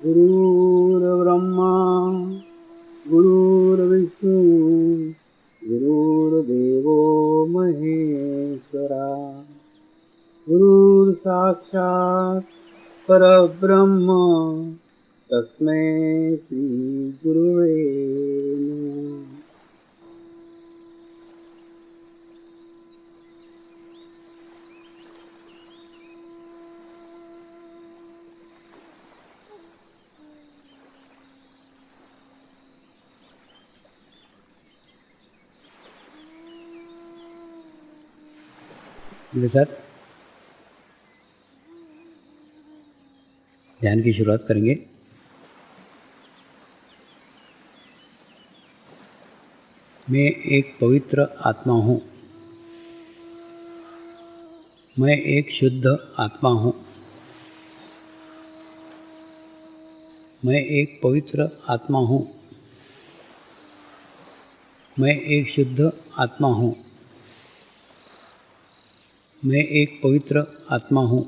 गुरुर्ब्रह्मा गुरुर्विष्णु गुरुर्देवो महेश्वरा गुरुर्साक्षात् परब्रह्म तस्मै श्री गुरुवे नमः। मेरे साथ ध्यान की शुरुआत करेंगे। मैं एक पवित्र आत्मा हूँ। मैं एक शुद्ध आत्मा हूँ। मैं एक पवित्र आत्मा हूँ। मैं एक शुद्ध आत्मा हूँ। मैं एक पवित्र आत्मा हूँ।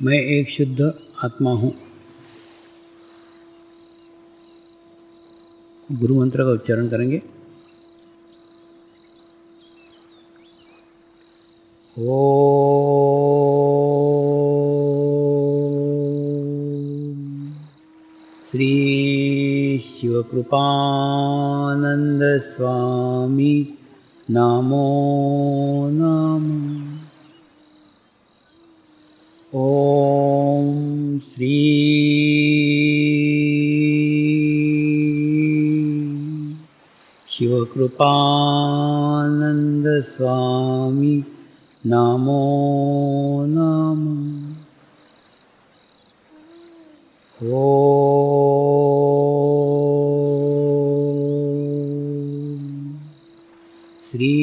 मैं एक शुद्ध आत्मा हूँ। गुरु मंत्र का उच्चारण करेंगे। ओम श्री शिवकृपानंद स्वामी नमो नमः। ओम श्री शिवकृपानंद स्वामी नमो नमः। ओम श्री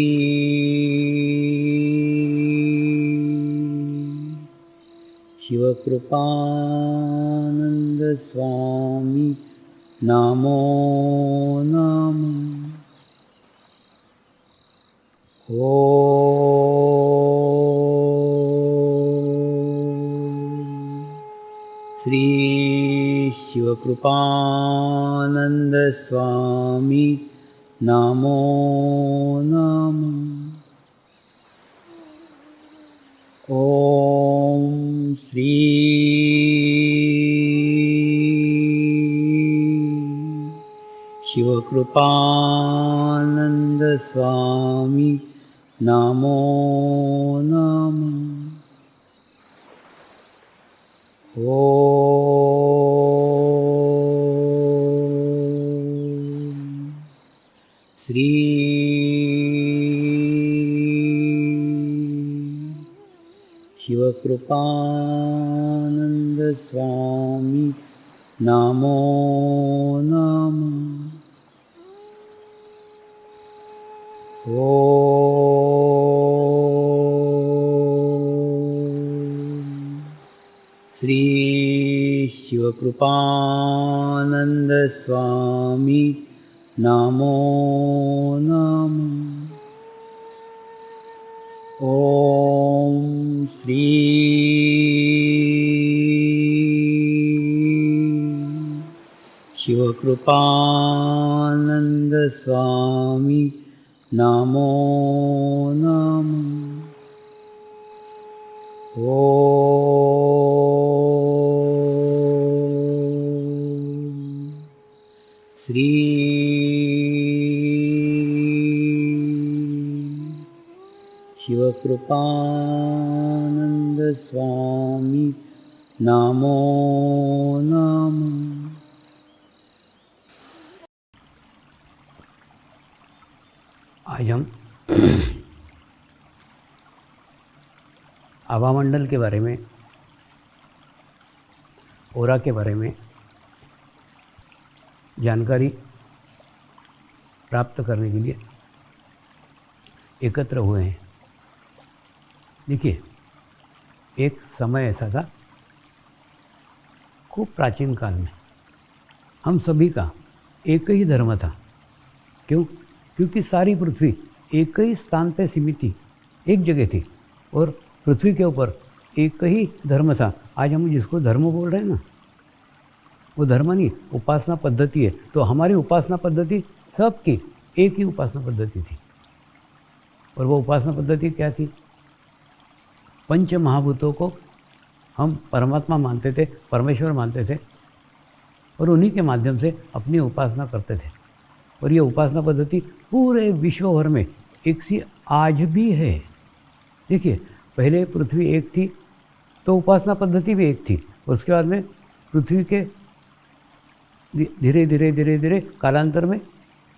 शिवकृपानंद स्वामी नमो नमः। ओम श्री शिवकृपानंद स्वामी नमो नमः। ओम श्री शिवकृपानंद स्वामी नमो नमः। ओम श्री शिवकृपानंद स्वामी नमो नमः। ओम श्री शिवकृपानंद स्वामी नमो नमः। ओम श्री शिवकृपानंद स्वामी नमो नमः। ओम श्री शिवकृपानंद स्वामी नमो नमः। आज हम आभामंडल के बारे में, ओरा के बारे में जानकारी प्राप्त करने के लिए एकत्र हुए हैं। देखिए, एक समय ऐसा था, खूब प्राचीन काल में, हम सभी का एक ही धर्म था। क्यों? क्योंकि सारी पृथ्वी एक ही स्थान पे सीमित थी, एक जगह थी, और पृथ्वी के ऊपर एक ही धर्म था। आज हम जिसको धर्म बोल रहे हैं ना, वो धर्म नहीं, उपासना पद्धति है। तो हमारी उपासना पद्धति सबकी एक ही उपासना पद्धति थी। और वो उपासना पद्धति क्या थी? पंच महाभूतों को हम परमात्मा मानते थे, परमेश्वर मानते थे, और उन्हीं के माध्यम से अपनी उपासना करते थे। और ये उपासना पद्धति पूरे विश्व भर में एक सी आज भी है। देखिए, पहले पृथ्वी एक थी तो उपासना पद्धति भी एक थी, और उसके बाद में पृथ्वी के धीरे धीरे धीरे धीरे कालांतर में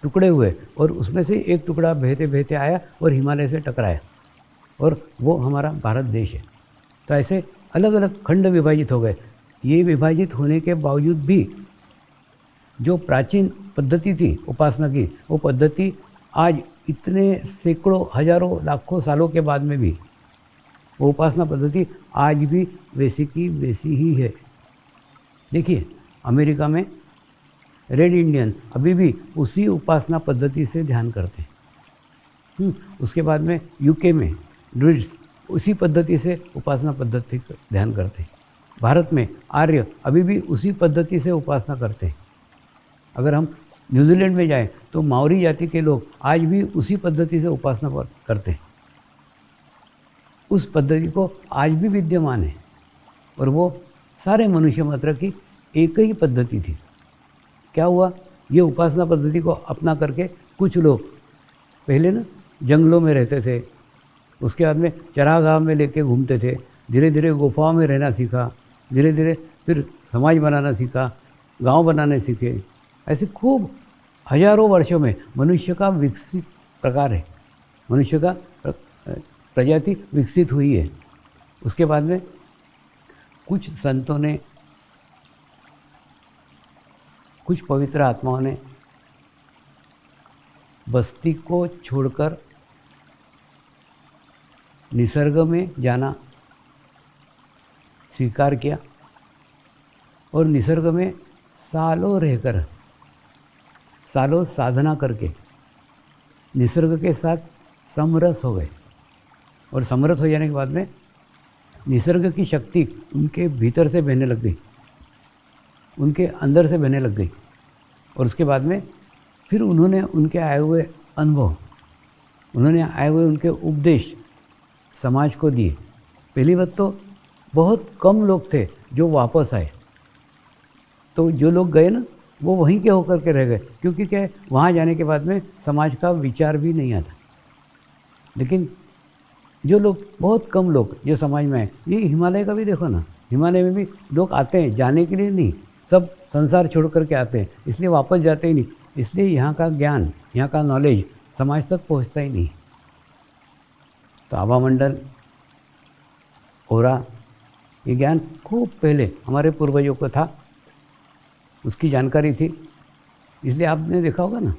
टुकड़े हुए, और उसमें से एक टुकड़ा बहते बहते आया और हिमालय से टकराया, और वो हमारा भारत देश है। तो ऐसे अलग अलग खंड विभाजित हो गए। ये विभाजित होने के बावजूद भी जो प्राचीन पद्धति थी उपासना की, वो पद्धति आज इतने सैकड़ों हजारों लाखों सालों के बाद में भी वो उपासना पद्धति आज भी वैसी की वैसी ही है। देखिए, अमेरिका में रेड इंडियन अभी भी उसी उपासना पद्धति से ध्यान करते हैं। उसके बाद में यूके में ड्रुइड्स उसी पद्धति से उपासना पद्धति ध्यान करते हैं। भारत में आर्य अभी भी उसी पद्धति से उपासना करते हैं। अगर हम न्यूजीलैंड में जाएं तो माओरी जाति के लोग आज भी उसी पद्धति से उपासना करते हैं। उस पद्धति को आज भी विद्यमान है, और वो सारे मनुष्य मात्र की एक ही पद्धति थी। क्या हुआ? ये उपासना पद्धति को अपना करके कुछ लोग पहले ना जंगलों में रहते थे, उसके बाद में चरागाह में लेके घूमते थे, धीरे धीरे गुफाओं में रहना सीखा, धीरे धीरे फिर समाज बनाना सीखा, गांव बनाने सीखे। ऐसे खूब हजारों वर्षों में मनुष्य का विकसित प्रकार है, मनुष्य का प्रजाति विकसित हुई है। उसके बाद में कुछ संतों ने, कुछ पवित्र आत्माओं ने बस्ती को छोड़कर निसर्ग में जाना स्वीकार किया, और निसर्ग में सालों रहकर, सालों साधना करके निसर्ग के साथ समरस हो गए। और समरस हो जाने के बाद में निसर्ग की शक्ति उनके भीतर से बहने लग गई, उनके अंदर से बहने लग गई। और उसके बाद में फिर उन्होंने उनके आए हुए अनुभव, उन्होंने आए हुए उनके उपदेश समाज को दिए। पहली बात तो बहुत कम लोग थे जो वापस आए, तो जो लोग गए ना वो वहीं के होकर के रह गए, क्योंकि क्या है, वहाँ जाने के बाद में समाज का विचार भी नहीं आता। लेकिन जो लोग, बहुत कम लोग जो समाज में आए, ये हिमालय का भी देखो ना, हिमालय में भी लोग आते हैं जाने के लिए नहीं, सब संसार छोड़ करके आते हैं, इसलिए वापस जाते ही नहीं। इसलिए यहाँ का ज्ञान, यहाँ का नॉलेज समाज तक पहुँचता ही नहीं। तो आभामंडल, ओरा, ये ज्ञान खूब पहले हमारे पूर्वजों को था, उसकी जानकारी थी। इसलिए आपने देखा होगा ना,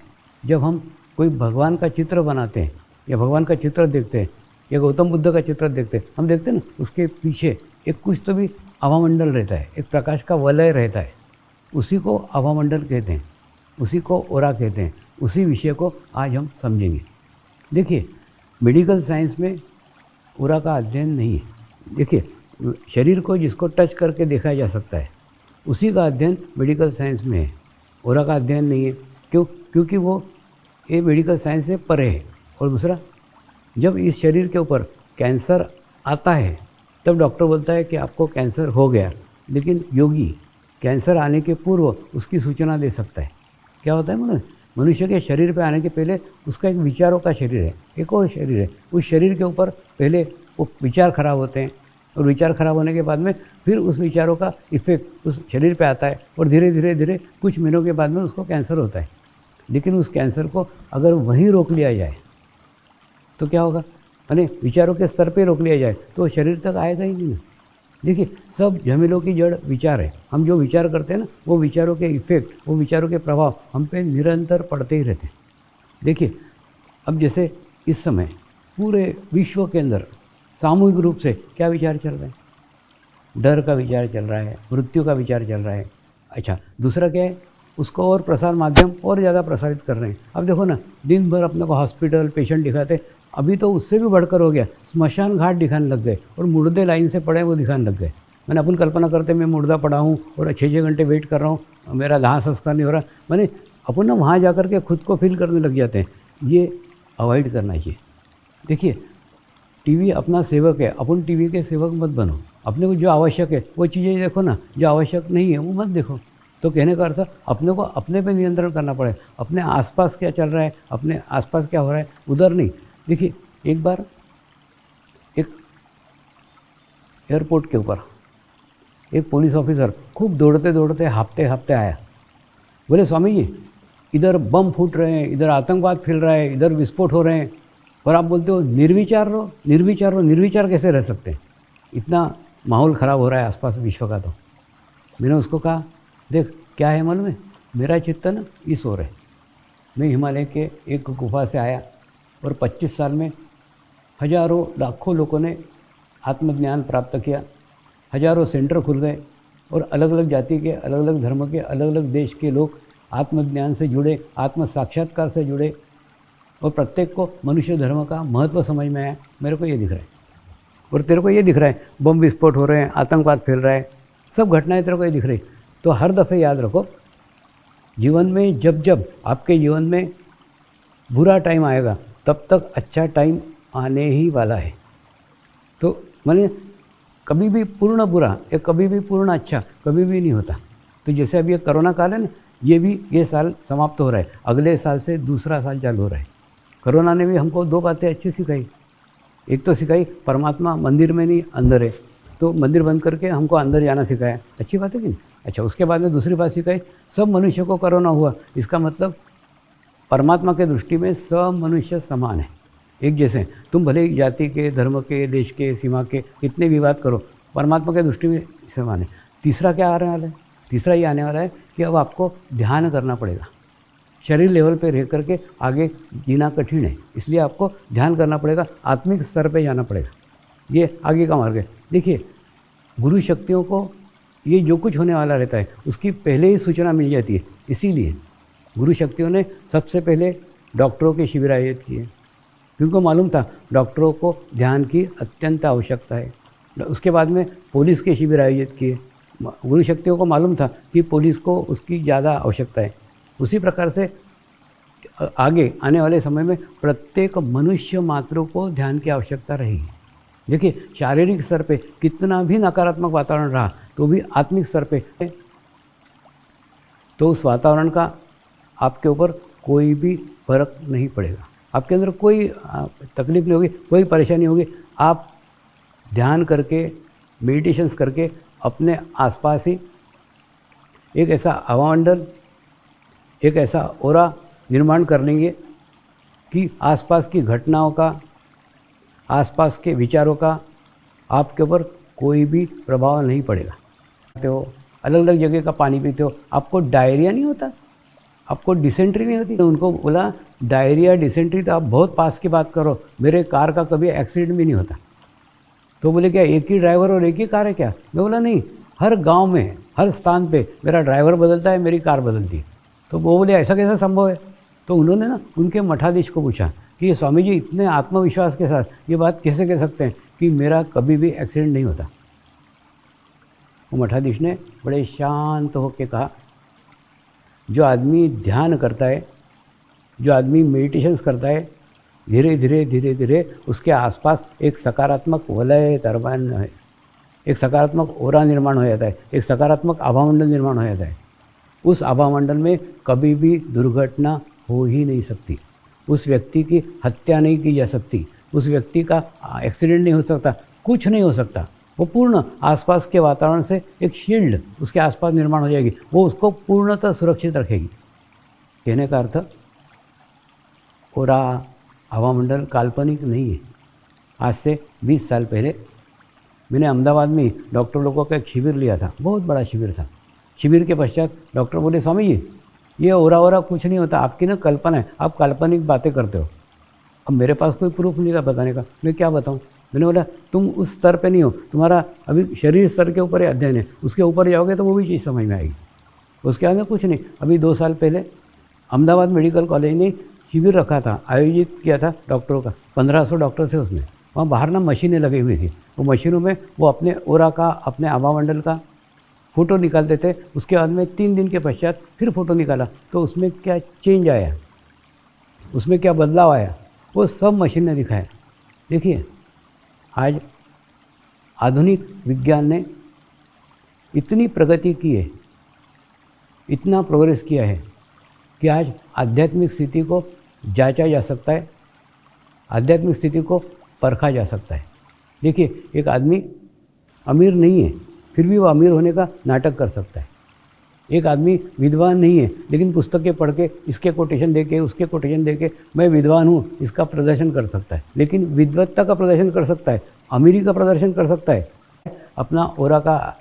जब हम कोई भगवान का चित्र बनाते हैं या भगवान का चित्र देखते हैं या गौतम बुद्ध का चित्र देखते हैं, हम देखते हैं ना उसके पीछे एक कुछ तो भी आभामंडल रहता है, एक प्रकाश का वलय रहता है। उसी को आभामंडल कहते हैं, उसी को ओरा कहते हैं। उसी विषय को आज हम समझेंगे। देखिए, मेडिकल साइंस में ओरा का अध्ययन नहीं है। देखिए, शरीर को जिसको टच करके देखा जा सकता है, उसी का अध्ययन मेडिकल साइंस में है, ओरा का अध्ययन नहीं है। क्यों? क्योंकि वो ये मेडिकल साइंस से परे है। और दूसरा, जब इस शरीर के ऊपर कैंसर आता है तब डॉक्टर बोलता है कि आपको कैंसर हो गया, लेकिन योगी कैंसर आने के पूर्व उसकी सूचना दे सकता है। क्या होता है, मनुष्य के शरीर पे आने के पहले उसका एक विचारों का शरीर है, एक और शरीर है। उस शरीर के ऊपर पहले वो विचार खराब होते हैं, और विचार खराब होने के बाद में फिर उस विचारों का इफेक्ट उस शरीर पे आता है, और धीरे धीरे धीरे कुछ महीनों के बाद में उसको कैंसर होता है। लेकिन उस कैंसर को अगर वहीं रोक लिया जाए तो क्या होगा, यानी विचारों के स्तर पे रोक लिया जाए तो शरीर तक आएगा ही नहीं। देखिए, सब झमेलों की जड़ विचार है। हम जो विचार करते हैं ना, वो विचारों के इफेक्ट, वो विचारों के प्रभाव हम पे निरंतर पड़ते ही रहते हैं। देखिए, अब जैसे इस समय पूरे विश्व के अंदर सामूहिक रूप से क्या विचार चल रहा है? डर का विचार चल रहा है, मृत्यु का विचार चल रहा है। अच्छा, दूसरा क्या है, उसको और प्रसार माध्यम और ज़्यादा प्रसारित कर रहे हैं। अब देखो ना, दिन भर अपने को हॉस्पिटल पेशेंट दिखाते, अभी तो उससे भी बढ़कर हो गया, स्मशान घाट दिखाने लग गए और मुर्दे लाइन से पड़े हैं वो दिखाने लग गए। मैंने अपन कल्पना करते मैं मुर्दा पड़ा हूँ और 6-6 घंटे वेट कर रहा हूँ, मेरा दाह संस्कार नहीं हो रहा। मैंने अपन ना वहाँ जा कर के खुद को फील करने लग जाते हैं। ये अवॉइड करना चाहिए। देखिए, टीवी अपना सेवक है, अपन टीवी के सेवक मत बनो। अपने को जो आवश्यक है वो चीज़ें देखो ना, जो आवश्यक नहीं है वो मत देखो। तो कहने का अर्थ अपने को अपने पे नियंत्रण करना पड़े। अपने आसपास क्या चल रहा है, अपने आसपास क्या हो रहा है, उधर नहीं। देखिए, एक बार एक एयरपोर्ट के ऊपर एक पुलिस ऑफिसर खूब दौड़ते दौड़ते हाँफते हाँफते आया। बोले, स्वामी जी, इधर बम फूट रहे हैं, इधर आतंकवाद फैल रहा है, इधर विस्फोट हो रहे हैं, और आप बोलते हो निर्विचार रहो, निर्विचार रहो। निर्विचार कैसे रह सकते हैं? इतना माहौल ख़राब हो रहा है आसपास विश्व का। तो मैंने उसको कहा, देख क्या है मन में, मेरा चित्तन इस ओर है। मैं हिमालय के एक गुफा से आया और 25 साल में हजारों लाखों लोगों ने आत्मज्ञान प्राप्त किया, हजारों सेंटर खुल गए और अलग अलग जाति के, अलग अलग धर्म के, अलग अलग देश के लोग आत्मज्ञान से जुड़े, आत्म साक्षात्कार से जुड़े, और प्रत्येक को मनुष्य धर्म का महत्व समझ में आया। मेरे को ये दिख रहा है और तेरे को ये दिख रहा है, बम विस्फोट हो रहे हैं, आतंकवाद फैल रहा है, सब घटनाएं तेरे को ये दिख रही। तो हर दफ़े याद रखो, जीवन में जब जब आपके जीवन में बुरा टाइम आएगा तब तक अच्छा टाइम आने ही वाला है। तो मैंने कभी भी पूर्ण बुरा या कभी भी पूर्ण अच्छा कभी भी नहीं होता। तो जैसे अभी ये कोरोना काल है ना, ये साल समाप्त हो रहा है, अगले साल से दूसरा साल चालू हो रहा है। कोरोना ने भी हमको 2 बातें अच्छी सिखाई। एक तो सिखाई परमात्मा मंदिर में नहीं अंदर है, तो मंदिर बंद करके हमको अंदर जाना सिखाया, अच्छी बात है कि नहीं? अच्छा, उसके बाद में दूसरी बात सिखाई, सब मनुष्य को कोरोना हुआ, इसका मतलब परमात्मा के दृष्टि में सब मनुष्य समान है, एक जैसे। तुम भले ही जाति के, धर्म के, देश के, सीमा के कितने भी बात करो, परमात्मा के दृष्टि में समान है। तीसरा क्या आने वाला है? तीसरा ये आने वाला है कि अब आपको ध्यान करना पड़ेगा। शरीर लेवल पे रह करके आगे जीना कठिन है, इसलिए आपको ध्यान करना पड़ेगा, आत्मिक स्तर पे जाना पड़ेगा। ये आगे का मार्ग है। देखिए, गुरु शक्तियों को ये जो कुछ होने वाला रहता है उसकी पहले ही सूचना मिल जाती है। इसीलिए गुरु शक्तियों ने सबसे पहले डॉक्टरों के शिविर आयोजित किए, क्योंकि मालूम था डॉक्टरों को ध्यान की अत्यंत आवश्यकता है। उसके बाद में पुलिस के शिविर आयोजित किए, गुरु शक्तियों को मालूम था कि पुलिस को उसकी ज़्यादा आवश्यकता है। उसी प्रकार से आगे आने वाले समय में प्रत्येक मनुष्य मात्र को ध्यान की आवश्यकता रहेगी। देखिए, शारीरिक स्तर पे कितना भी नकारात्मक वातावरण रहा तो भी आत्मिक स्तर पे तो उस वातावरण का आपके ऊपर कोई भी फर्क नहीं पड़ेगा। आपके अंदर कोई तकलीफ नहीं होगी, कोई परेशानी होगी। आप ध्यान करके, मेडिटेशंस करके अपने आसपास ही एक ऐसा हवामंडल, एक ऐसा ओरा निर्माण कर लेंगे कि आसपास की घटनाओं का, आसपास के विचारों का आपके ऊपर कोई भी प्रभाव नहीं पड़ेगा। तो अलग अलग जगह का पानी पीते हो, आपको डायरिया नहीं होता, आपको डिसेंट्री नहीं होती। तो उनको बोला डायरिया, डिसेंट्री तो आप बहुत पास की बात करो, मेरे कार का कभी एक्सीडेंट भी नहीं होता। तो बोले क्या एक ही ड्राइवर और एक ही कार है क्या? मैं बोला नहीं, हर गांव में, हर स्थान पे मेरा ड्राइवर बदलता है, मेरी कार बदलती है। तो वो बोले ऐसा कैसा संभव है? तो उन्होंने ना उनके मठाधीश को पूछा कि ये स्वामी जी इतने आत्मविश्वास के साथ ये बात कैसे कह सकते हैं कि मेरा कभी भी एक्सीडेंट नहीं होता? वो मठाधीश ने बड़े शांत होकर कहा, जो आदमी ध्यान करता है, जो आदमी मेडिटेशंस करता है, धीरे धीरे धीरे धीरे उसके आसपास एक सकारात्मक वलय निर्माण है, एक सकारात्मक ओरा निर्माण हो जाता है, एक सकारात्मक आभामंडल निर्माण हो जाता है। उस आभामंडल में कभी भी दुर्घटना हो ही नहीं सकती, उस व्यक्ति की हत्या नहीं की जा सकती, उस व्यक्ति का एक्सीडेंट नहीं हो सकता, कुछ नहीं हो सकता। वो पूर्ण आसपास के वातावरण से एक शील्ड उसके आसपास निर्माण हो जाएगी, वो उसको पूर्णतः सुरक्षित रखेगी। कहने का अर्थ पूरा हवामंडल काल्पनिक नहीं है। आज से 20 साल पहले मैंने अहमदाबाद में डॉक्टर लोगों का एक शिविर लिया था, बहुत बड़ा शिविर था। शिविर के पश्चात डॉक्टर बोले, स्वामी जी ये ओरा कुछ नहीं होता, आपकी ना कल्पना है, आप काल्पनिक बातें करते हो। अब मेरे पास कोई प्रूफ नहीं था बताने का, मैं क्या बताऊँ। मैंने बोला तुम उस स्तर पे नहीं हो, तुम्हारा अभी शरीर स्तर के ऊपर ही अध्ययन है, उसके ऊपर जाओगे तो वो भी चीज़ समझ में आएगी। उसके आगे कुछ नहीं। अभी 2 साल पहले अहमदाबाद मेडिकल कॉलेज ने शिविर रखा था, आयोजित किया था डॉक्टरों का, 1500 डॉक्टर थे उसमें। वहाँ बाहर ना मशीनें लगी हुई थी, वो मशीनों में वो अपने ओरा का, अपने आभामंडल का फ़ोटो निकालते थे। उसके बाद में 3 दिन के पश्चात फिर फ़ोटो निकाला तो उसमें क्या चेंज आया, उसमें क्या बदलाव आया, वो सब मशीन ने दिखाया। देखिए आज आधुनिक विज्ञान ने इतनी प्रगति की है, इतना प्रोग्रेस किया है कि आज आध्यात्मिक स्थिति को जांचा जा सकता है, आध्यात्मिक स्थिति को परखा जा सकता है। देखिए एक आदमी अमीर नहीं है फिर भी वो अमीर होने का नाटक कर सकता है। एक आदमी विद्वान नहीं है लेकिन पुस्तकें पढ़ के इसके कोटेशन दे के उसके कोटेशन दे के मैं विद्वान हूँ इसका प्रदर्शन कर सकता है, लेकिन विद्वत्ता का प्रदर्शन कर सकता है, अमीरी का प्रदर्शन कर सकता है। अपना ओरा का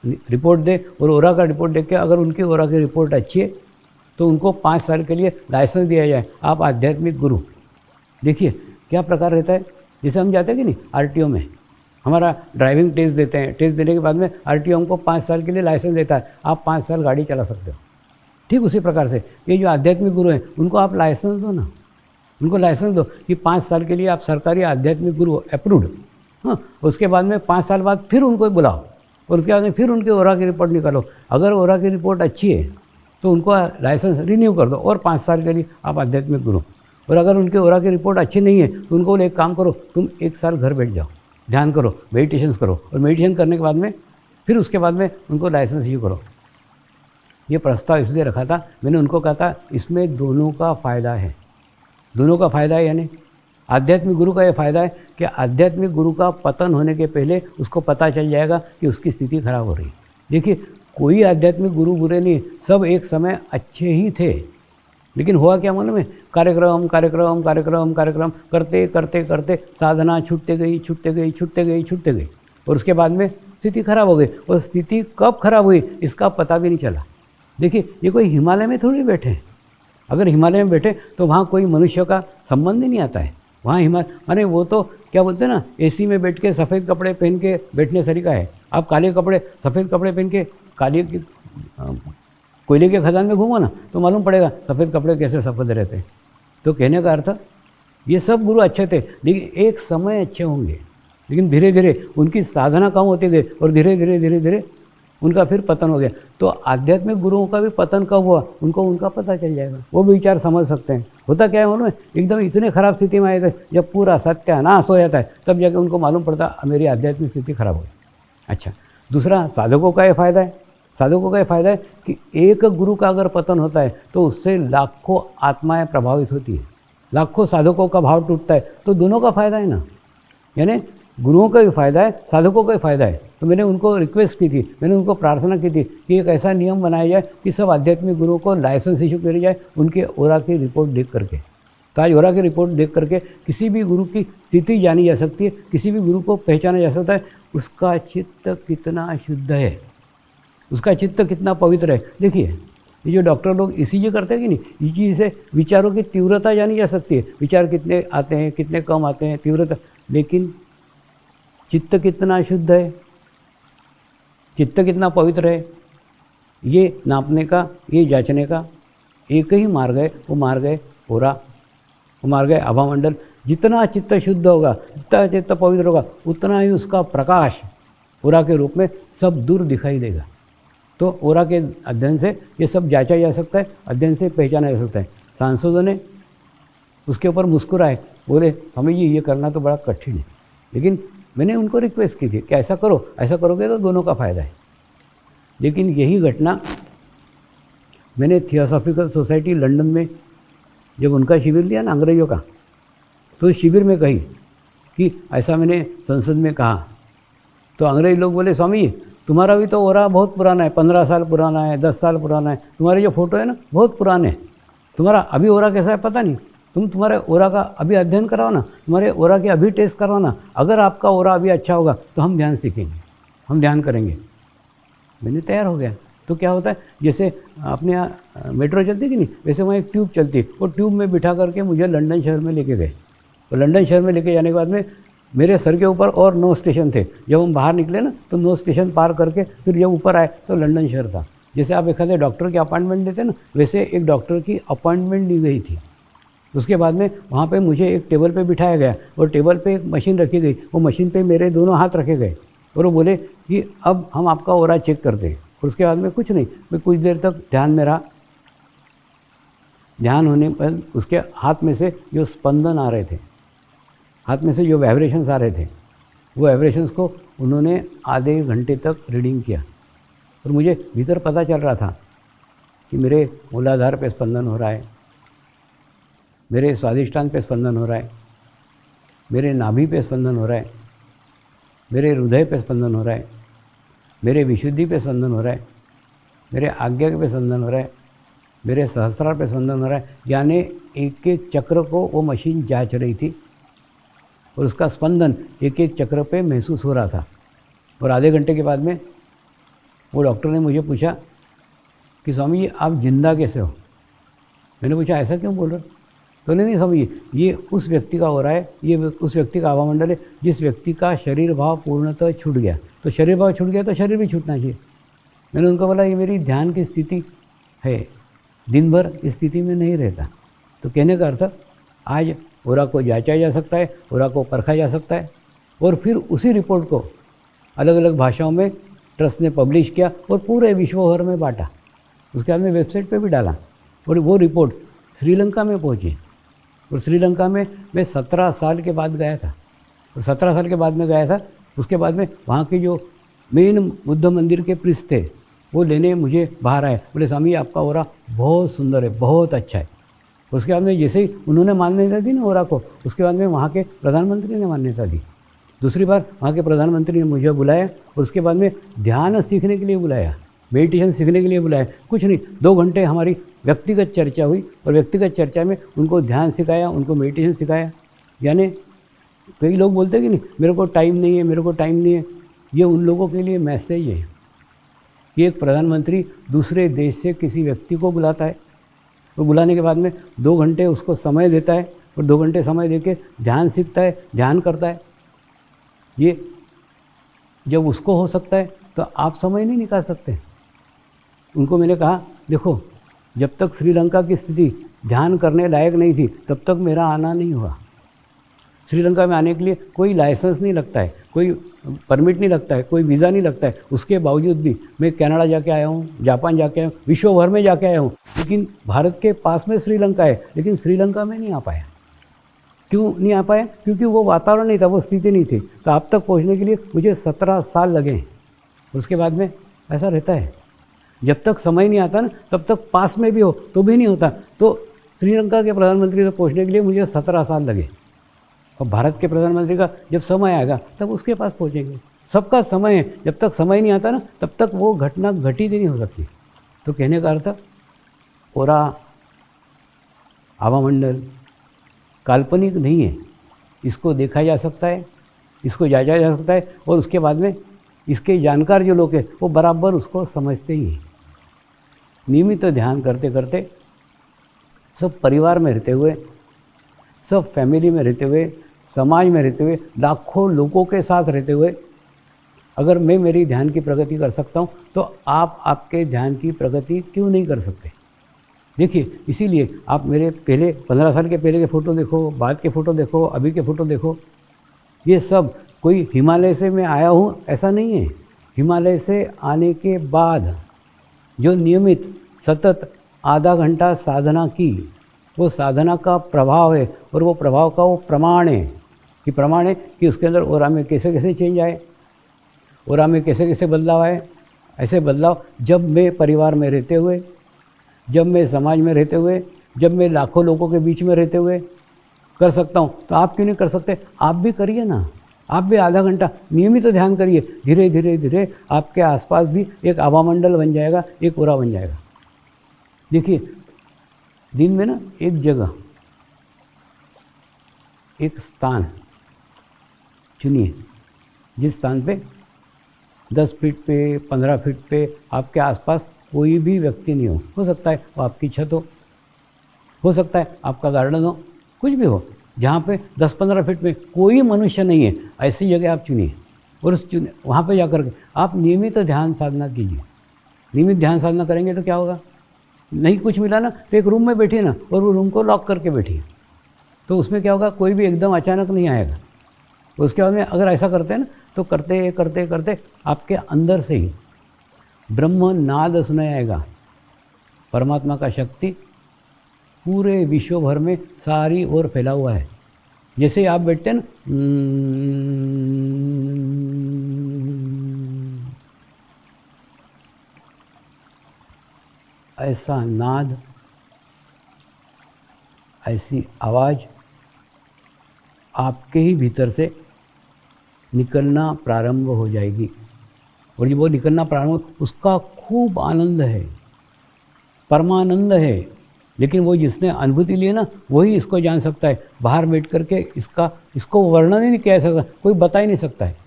रिपोर्ट दे और ओरा का रिपोर्ट देख के अगर उनकी ओरा की रिपोर्ट अच्छी है तो उनको 5 साल के लिए लाइसेंस दिया जाए, आप आध्यात्मिक गुरु। देखिए क्या प्रकार रहता है, जैसे हम जाते हैं कि नहीं आरटीओ में, हमारा ड्राइविंग टेस्ट देते हैं, टेस्ट देने के बाद में आरटीओ हमको 5 साल के लिए लाइसेंस देता है, आप 5 साल गाड़ी चला सकते हो। ठीक उसी प्रकार से ये जो आध्यात्मिक गुरु हैं उनको आप लाइसेंस दो ना, उनको लाइसेंस दो कि 5 साल के लिए आप सरकारी आध्यात्मिक गुरु अप्रूव्ड। हाँ, उसके बाद में 5 साल बाद फिर उनको बुलाओ और उसके बाद में फिर उनके ओरा की रिपोर्ट निकालो। अगर ओरा की रिपोर्ट अच्छी है तो उनको लाइसेंस रिन्यू कर दो और 5 साल के लिए आप आध्यात्मिक गुरु। और अगर उनके ओरा की रिपोर्ट अच्छी नहीं है तो उनको एक काम करो, तुम 1 साल घर बैठ जाओ, ध्यान करो, मेडिटेशन करो और मेडिटेशन करने के बाद में फिर उसके बाद में उनको लाइसेंस इश्यू करो। ये प्रस्ताव इसलिए रखा था, मैंने उनको कहा था इसमें दोनों का फ़ायदा है, दोनों का फ़ायदा है। यानी आध्यात्मिक गुरु का ये फ़ायदा है कि आध्यात्मिक गुरु का पतन होने के पहले उसको पता चल जाएगा कि उसकी स्थिति खराब हो रही है। देखिए कोई आध्यात्मिक गुरु बुरे नहीं, सब एक समय अच्छे ही थे, लेकिन हुआ क्या मालूम है, कार्यक्रम कार्यक्रम कार्यक्रम कार्यक्रम करते करते करते साधना छूटते गई छूटते गई छूटते गई छूटते गई और उसके बाद में स्थिति खराब हो गई। और स्थिति कब खराब हुई इसका पता भी नहीं चला। देखिए ये कोई हिमालय में थोड़ी बैठे हैं, अगर हिमालय में बैठे तो वहाँ कोई मनुष्य का संबंध ही नहीं आता है। वहाँ हिमालय माने वो तो क्या बोलते हैं ना, एसी में बैठ के सफ़ेद कपड़े पहन के बैठने सरीका है। आप काले कपड़े सफ़ेद कपड़े पहन के काले की कोयले के खदान में घूमो ना तो मालूम पड़ेगा सफ़ेद कपड़े कैसे सफ़ेद रहते हैं। तो कहने का अर्थ ये सब गुरु अच्छे थे लेकिन एक समय अच्छे होंगे, लेकिन धीरे धीरे उनकी साधना कम होती गई और धीरे धीरे धीरे धीरे उनका फिर पतन हो गया। तो आध्यात्मिक गुरुओं का भी पतन कब हुआ उनको उनका पता चल जाएगा, वो भी विचार समझ सकते हैं। होता क्या है मालूम है, एकदम इतने ख़राब स्थिति में आए थे जब पूरा सत्यानाश हो जाता है तब जाके उनको मालूम पड़ता मेरी आध्यात्मिक स्थिति खराब हो गई। अच्छा, दूसरा साधकों का ये फ़ायदा है, साधकों का ये फ़ायदा है कि एक गुरु का अगर पतन होता है तो उससे लाखों आत्माएं प्रभावित होती है, लाखों साधकों का भाव टूटता है। तो दोनों का फ़ायदा है ना, यानी गुरुओं का भी फ़ायदा है, साधकों का भी फ़ायदा है। तो मैंने उनको रिक्वेस्ट की थी, मैंने उनको प्रार्थना की थी कि एक ऐसा नियम बनाया जाए कि सब आध्यात्मिक गुरुओं को लाइसेंस इशू करी जाए उनके ओरा की रिपोर्ट देख करके। तो आज ओरा की रिपोर्ट देख करके किसी भी गुरु की स्थिति जानी जा सकती है, किसी भी गुरु को पहचाना जा सकता है, उसका चित्त कितना शुद्ध है, उसका चित्त कितना पवित्र है। देखिए ये जो डॉक्टर लोग इसीलिए करते हैं कि नहीं, इस चीज़ से विचारों की तीव्रता जानी जा सकती है, विचार कितने आते हैं कितने कम आते हैं तीव्रता, लेकिन चित्त कितना शुद्ध है, चित्त कितना पवित्र है, ये नापने का, ये जांचने का एक ही मार्ग है, वो मार्ग है ओरा, वो मार्ग है आभामंडल। जितना चित्त शुद्ध होगा, जितना चित्त पवित्र होगा, उतना ही उसका प्रकाश ओरा के रूप में सब दूर दिखाई देगा। तो ओरा के अध्ययन से ये सब जांचा जा सकता है, अध्ययन से पहचाना जा सकता है। सांसदों ने उसके ऊपर मुस्कुराए, बोले हमें ये करना तो बड़ा कठिन है, लेकिन मैंने उनको रिक्वेस्ट की थी कि ऐसा करो, ऐसा करोगे तो दोनों का फ़ायदा है। लेकिन यही घटना मैंने थियोसॉफिकल सोसाइटी लंदन में जब उनका शिविर लिया ना अंग्रेज़ों का, तो उस शिविर में कही कि ऐसा मैंने संसद में कहा, तो अंग्रेज लोग बोले स्वामी तुम्हारा भी तो ओरा बहुत पुराना है, 15 साल पुराना है, 10 साल पुराना है, तुम्हारे जो फ़ोटो है ना बहुत पुराने, तुम्हारा अभी ओरा कैसा है पता नहीं, तुम्हारे ओरा का अभी अध्ययन कराओ ना, तुम्हारे ओरा के अभी टेस्ट कराओ ना, अगर आपका ओरा अभी अच्छा होगा तो हम ध्यान सीखेंगे, हम ध्यान करेंगे। मैंने तैयार हो गया। तो क्या होता है, जैसे अपने यहाँ मेट्रो चलती कि नहीं, वैसे वहाँ एक ट्यूब चलती, वो ट्यूब में बिठा करके मुझे लंदन शहर में लेके गए। तो लंदन शहर में लेके जाने के बाद में मेरे सर के ऊपर और 9 स्टेशन थे। जब हम बाहर निकले ना तो 9 स्टेशन पार करके फिर जब ऊपर आए तो लंदन शहर था। जैसे आप एक डॉक्टर की अपॉइंटमेंट लेते ना, वैसे एक डॉक्टर की अपॉइंटमेंट ली गई थी उसके बाद में वहाँ पे मुझे एक टेबल पे बिठाया गया और टेबल पे एक मशीन रखी गई। वो मशीन पे मेरे दोनों हाथ रखे गए और वो बोले कि अब हम आपका ऑरा चेक करते हैं। और उसके बाद में कुछ नहीं, मैं कुछ देर तक ध्यान में रहा। ध्यान होने पर उसके हाथ में से जो स्पंदन आ रहे थे, हाथ में से जो वाइब्रेशंस आ रहे थे, वो वाइब्रेशंस को उन्होंने आधे घंटे तक रीडिंग किया। और मुझे भीतर पता चल रहा था कि मेरे मूलाधार पे स्पंदन हो रहा है, मेरे स्वादिष्टान पे स्पंदन हो रहा है, मेरे नाभि पे स्पंदन हो रहा है, मेरे हृदय पे स्पंदन हो रहा है, मेरे विशुद्धि पे स्पंदन हो रहा है, मेरे आज्ञा पे स्पंदन हो रहा है, मेरे सहस्रार पे स्पंदन हो रहा है। यानी एक एक चक्र को वो मशीन जांच रही थी और उसका स्पंदन एक एक चक्र पे महसूस हो रहा था। और आधे घंटे के बाद में वो डॉक्टर ने मुझे पूछा कि स्वामी जी आप जिंदा कैसे हो। मैंने पूछा ऐसा क्यों बोल रहे हो। तो नहीं स्वामी जी, ये उस व्यक्ति का हो रहा है, ये उस व्यक्ति का आवामंडल है जिस व्यक्ति का शरीर भाव पूर्णतः छूट गया। तो शरीर भाव छूट गया तो शरीर भी छूटना चाहिए। मैंने उनको बोला ये मेरी ध्यान की स्थिति है, दिन भर इस स्थिति में नहीं रहता। तो कहने का अर्थ आज ओरा को जांचा जा सकता है, ओरा को परखा जा सकता है और फिर उसी रिपोर्ट को अलग अलग भाषाओं में ट्रस्ट ने पब्लिश किया और पूरे विश्व भर में बांटा। उसके बाद में वेबसाइट पे भी डाला और वो रिपोर्ट श्रीलंका में पहुंची। और श्रीलंका में मैं 17 साल के बाद गया था। और 17 साल के बाद में गया था, उसके बाद में वहाँ के जो मेन बुद्ध मंदिर के प्रीस्ट थे वो लेने मुझे बाहर आए। बोले स्वामी आपका ओरा बहुत सुंदर है, बहुत अच्छा है। उसके बाद में जैसे ही उन्होंने मान्यता दी ना ओरा को, उसके बाद में वहाँ के प्रधानमंत्री ने मान्यता दी। दूसरी बार वहाँ के प्रधानमंत्री ने मुझे बुलाया और उसके बाद में ध्यान सीखने के लिए बुलाया, मेडिटेशन सीखने के लिए बुलाया। कुछ नहीं, 2 घंटे हमारी व्यक्तिगत चर्चा हुई और व्यक्तिगत चर्चा में उनको ध्यान सिखाया, उनको मेडिटेशन सिखाया। यानी कई लोग बोलते हैं कि नहीं मेरे को टाइम नहीं है, मेरे को टाइम नहीं है। ये उन लोगों के लिए मैसेज है कि एक प्रधानमंत्री दूसरे देश से किसी व्यक्ति को बुलाता है, तो बुलाने के बाद में 2 घंटे उसको समय देता है और 2 घंटे समय देके ध्यान सीखता है, ध्यान करता है। ये जब उसको हो सकता है तो आप समय नहीं निकाल सकते। उनको मैंने कहा देखो जब तक श्रीलंका की स्थिति ध्यान करने लायक नहीं थी तब तक मेरा आना नहीं हुआ। श्रीलंका में आने के लिए कोई लाइसेंस नहीं लगता है, कोई परमिट नहीं लगता है, कोई वीज़ा नहीं लगता है। उसके बावजूद भी मैं कनाडा जाके आया हूँ, जापान जाके आया हूँ, विश्व भर में जाके आया हूँ। लेकिन भारत के पास में श्रीलंका है, लेकिन श्रीलंका में नहीं आ पाया। क्यों नहीं आ पाया? क्योंकि वो वातावरण नहीं था, वो स्थिति नहीं थी। तो आप तक पहुँचने के लिए मुझे 17 साल लगे हैं। उसके बाद में ऐसा रहता है, जब तक समय नहीं आता ना तब तक पास में भी हो तो भी नहीं होता। तो श्रीलंका के प्रधानमंत्री तक पहुँचने के लिए मुझे 17 साल लगे और भारत के प्रधानमंत्री का जब समय आएगा तब उसके पास पहुँचेंगे। सबका समय है, जब तक समय नहीं आता ना तब तक वो घटना घटित ही नहीं हो सकती। तो कहने का अर्थ ओरा आवामंडल काल्पनिक नहीं है, इसको देखा जा सकता है, इसको जांचा जा सकता है और उसके बाद में इसके जानकार जो लोग हैं वो बराबर उसको समझते ही हैं। नियमित ध्यान करते करते सब परिवार में रहते हुए, सब फैमिली में रहते हुए, समाज में रहते हुए, लाखों लोगों के साथ रहते हुए अगर मैं मेरी ध्यान की प्रगति कर सकता हूँ तो आप आपके ध्यान की प्रगति क्यों नहीं कर सकते? देखिए इसीलिए आप मेरे पहले 15 साल के पहले के फ़ोटो देखो, बाद के फ़ोटो देखो, अभी के फ़ोटो देखो। ये सब कोई हिमालय से मैं आया हूँ ऐसा नहीं है। हिमालय से आने के बाद जो नियमित सतत आधा घंटा साधना की, वो साधना का प्रभाव है और वो प्रभाव का वो प्रमाण है कि उसके अंदर ओरा में कैसे कैसे चेंज आए, ओरा में कैसे कैसे बदलाव आए। ऐसे बदलाव जब मैं परिवार में रहते हुए, जब मैं समाज में रहते हुए, जब मैं लाखों लोगों के बीच में रहते हुए कर सकता हूँ तो आप क्यों नहीं कर सकते? आप भी करिए ना, आप भी आधा घंटा नियमित ध्यान करिए। धीरे धीरे धीरे आपके आसपास भी एक आवामंडल बन जाएगा, एक ओरा बन जाएगा। देखिए दिन में ना एक जगह, एक स्थान चुनिए जिस स्थान पे 10 फीट पे, 15 फीट पे आपके आसपास कोई भी व्यक्ति नहीं हो सकता है वो आपकी छत हो सकता है आपका गार्डन हो, कुछ भी हो, जहाँ पे 10-15 फीट में कोई मनुष्य नहीं है, ऐसी जगह आप चुनिए और वहाँ पे जाकर के आप नियमित ध्यान साधना कीजिए। नियमित ध्यान साधना करेंगे तो क्या होगा? नहीं कुछ मिला ना तो एक रूम में बैठिए ना और वो रूम को लॉक करके बैठिए तो उसमें क्या होगा, कोई भी एकदम अचानक नहीं आएगा। उसके बाद में अगर ऐसा करते हैं ना, तो करते करते करते आपके अंदर से ही ब्रह्म नाद सुनाई आएगा। परमात्मा का शक्ति पूरे विश्व भर में सारी ओर फैला हुआ है। जैसे आप बैठते हैं ना, ऐसा नाद, ऐसी आवाज़ आपके ही भीतर से निकलना प्रारंभ हो जाएगी। और जब वो निकलना प्रारंभ, उसका खूब आनंद है, परमानंद है। लेकिन वो जिसने अनुभूति ली है ना, वही इसको जान सकता है। बाहर बैठ करके इसको वर्णन ही नहीं किया जा सकता, कोई बता ही नहीं सकता है।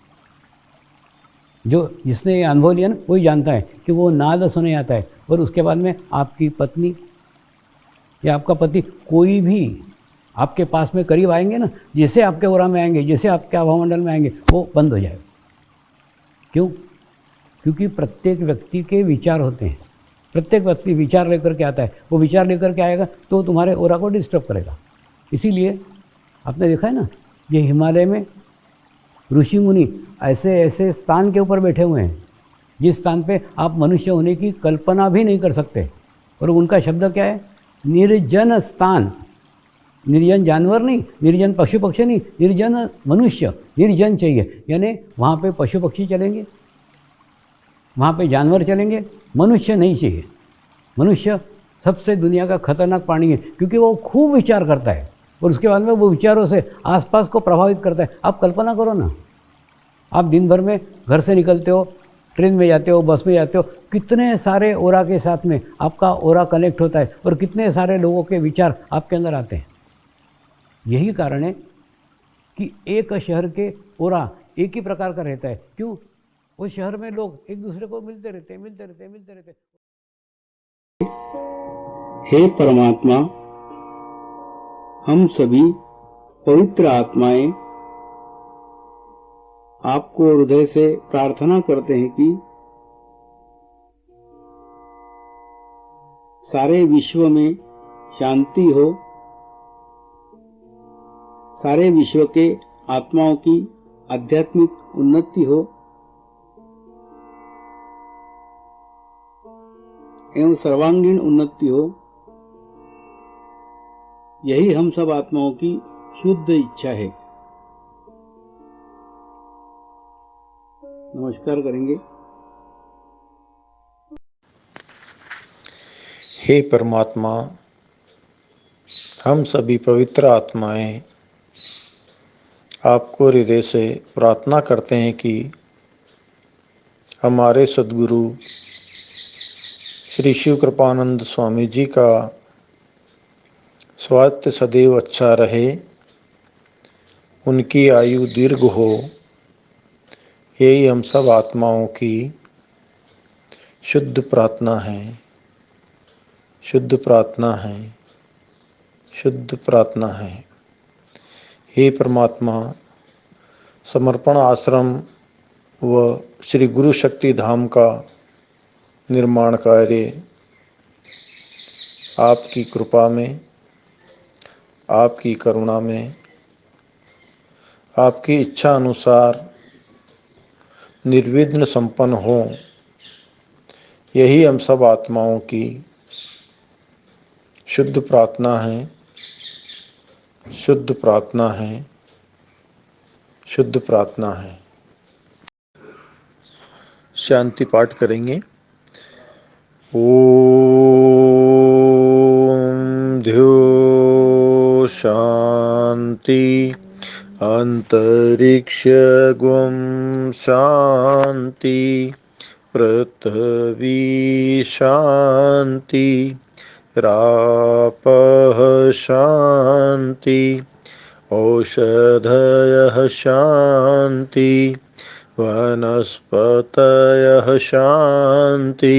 जो जिसने ये अनुभव लिया ना, वही जानता है कि वो नाद सुने आता है। और उसके बाद में आपकी पत्नी या आपका पति, कोई भी आपके पास में करीब आएंगे ना, जैसे आपके ओरा में आएंगे, जैसे आपके आभामंडल में आएंगे, वो बंद हो जाएगा। क्यों? क्योंकि प्रत्येक व्यक्ति के विचार होते हैं। प्रत्येक व्यक्ति विचार लेकर के आता है। वो विचार लेकर के आएगा तो तुम्हारे ओरा को डिस्टर्ब करेगा। इसीलिए आपने देखा है ना, ये हिमालय में ऋषि मुनि ऐसे ऐसे स्थान के ऊपर बैठे हुए हैं जिस स्थान पे आप मनुष्य होने की कल्पना भी नहीं कर सकते। और उनका शब्द क्या है? निर्जन स्थान। निर्जन जानवर नहीं, निर्जन पशु पक्षी नहीं, निर्जन मनुष्य। निर्जन चाहिए, यानी वहाँ पे पशु पक्षी चलेंगे, वहाँ पे जानवर चलेंगे, मनुष्य नहीं चाहिए। मनुष्य सबसे दुनिया का खतरनाक प्राणी है, क्योंकि वो खूब विचार करता है और उसके बाद में वो विचारों से आसपास को प्रभावित करता है। आप कल्पना करो ना, आप दिन भर में घर से निकलते हो, ट्रेन में जाते हो, बस में जाते हो, कितने सारे ओरा के साथ में आपका ओरा कनेक्ट होता है और कितने सारे लोगों के विचार आपके अंदर आते हैं। यही कारण है कि एक शहर के ओरा एक ही प्रकार का रहता है। क्यों? उस शहर में लोग एक दूसरे को मिलते रहते हैं। हे परमात्मा, हम सभी पवित्र आत्माएं आपको हृदय से प्रार्थना करते हैं कि सारे विश्व में शांति हो, सारे विश्व के आत्माओं की आध्यात्मिक उन्नति हो एवं सर्वांगीण उन्नति हो। यही हम सब आत्माओं की शुद्ध इच्छा है। नमस्कार करेंगे। हे परमात्मा, हम सभी पवित्र आत्माएं आपको हृदय से प्रार्थना करते हैं कि हमारे सद्गुरु श्री शिव कृपानंद स्वामी जी का स्वास्थ्य सदैव अच्छा रहे, उनकी आयु दीर्घ हो। यही हम सब आत्माओं की शुद्ध प्रार्थना है, शुद्ध प्रार्थना है, शुद्ध प्रार्थना है। हे परमात्मा, समर्पण आश्रम व श्री गुरु शक्ति धाम का निर्माण कार्य आपकी कृपा में, आपकी करुणा में, आपकी इच्छा अनुसार निर्विघ्न संपन्न हो। यही हम सब आत्माओं की शुद्ध प्रार्थना है, शुद्ध प्रार्थना है, शुद्ध प्रार्थना है। शांति पाठ करेंगे। ओम ध्यो शांति अंतरिक्ष गुम शांति पृथ्वी शांति रापः शांति औषधयः शांति वनस्पतयः शांति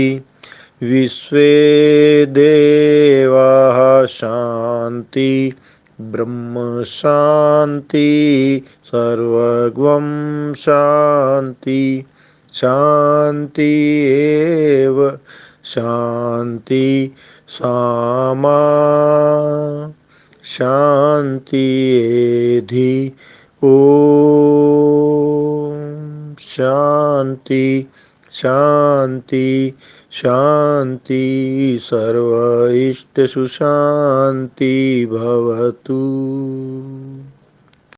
विश्वे देवाः शांति ब्रह्म शांति सर्वगं शांति शांति एव शांति सामा शांति एधि ओम शांति शांति शांति सर्व इष्ट सुशांति भवतु।